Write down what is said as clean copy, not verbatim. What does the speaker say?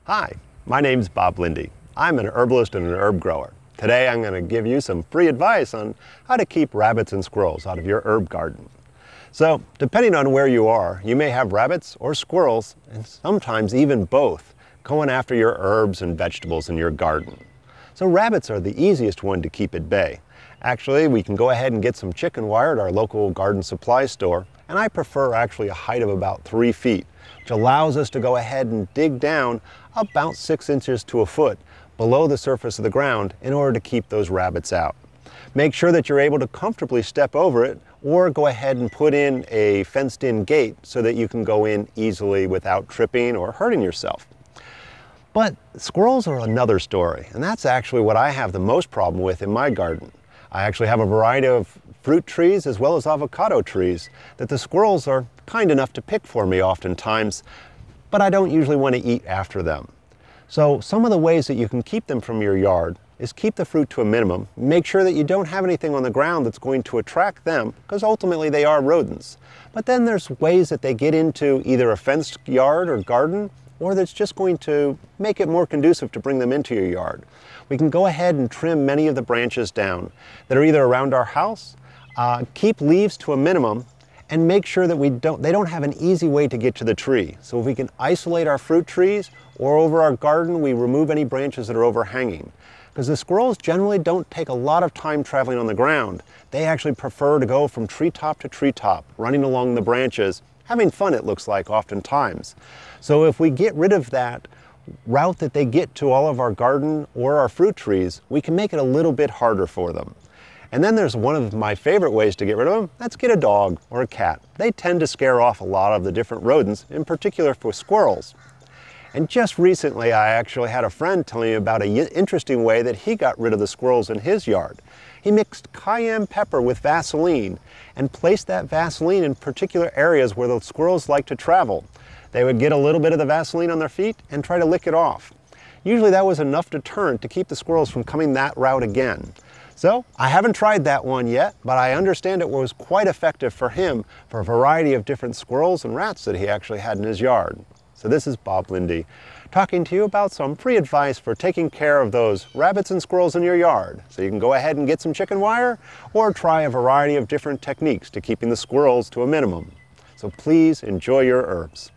Hi, my name's Bob Linde. I'm an herbalist and an herb grower. Today I'm going to give you some free advice on how to keep rabbits and squirrels out of your herb garden. So, depending on where you are, you may have rabbits or squirrels, and sometimes even both, going after your herbs and vegetables in your garden. So rabbits are the easiest one to keep at bay. Actually, we can go ahead and get some chicken wire at our local garden supply store, and I prefer actually a height of about 3 feet, which allows us to go ahead and dig down about 6 inches to a foot below the surface of the ground in order to keep those rabbits out. Make sure that you're able to comfortably step over it, or go ahead and put in a fenced-in gate so that you can go in easily without tripping or hurting yourself. But squirrels are another story, and that's actually what I have the most problem with in my garden. I actually have a variety of fruit trees as well as avocado trees that the squirrels are kind enough to pick for me oftentimes, but I don't usually want to eat after them. So some of the ways that you can keep them from your yard is keep the fruit to a minimum. Make sure that you don't have anything on the ground that's going to attract them, because ultimately they are rodents. But then there's ways that they get into either a fenced yard or garden, or that's just going to make it more conducive to bring them into your yard. We can go ahead and trim many of the branches down that are either around our house, keep leaves to a minimum, and make sure that they don't have an easy way to get to the tree. So if we can isolate our fruit trees, or over our garden, we remove any branches that are overhanging. Because the squirrels generally don't take a lot of time traveling on the ground. They actually prefer to go from treetop to treetop, running along the branches, having fun it looks like oftentimes. So if we get rid of that route that they get to all of our garden or our fruit trees, we can make it a little bit harder for them. And then there's one of my favorite ways to get rid of them. Let's get a dog or a cat. They tend to scare off a lot of the different rodents, in particular for squirrels. And just recently I actually had a friend telling me about an interesting way that he got rid of the squirrels in his yard. He mixed cayenne pepper with Vaseline and placed that Vaseline in particular areas where the squirrels like to travel. They would get a little bit of the Vaseline on their feet and try to lick it off. Usually that was enough deterrent to keep the squirrels from coming that route again. So I haven't tried that one yet, but I understand it was quite effective for him for a variety of different squirrels and rats that he actually had in his yard. So this is Bob Linde talking to you about some free advice for taking care of those rabbits and squirrels in your yard. So you can go ahead and get some chicken wire, or try a variety of different techniques to keeping the squirrels to a minimum. So please enjoy your herbs.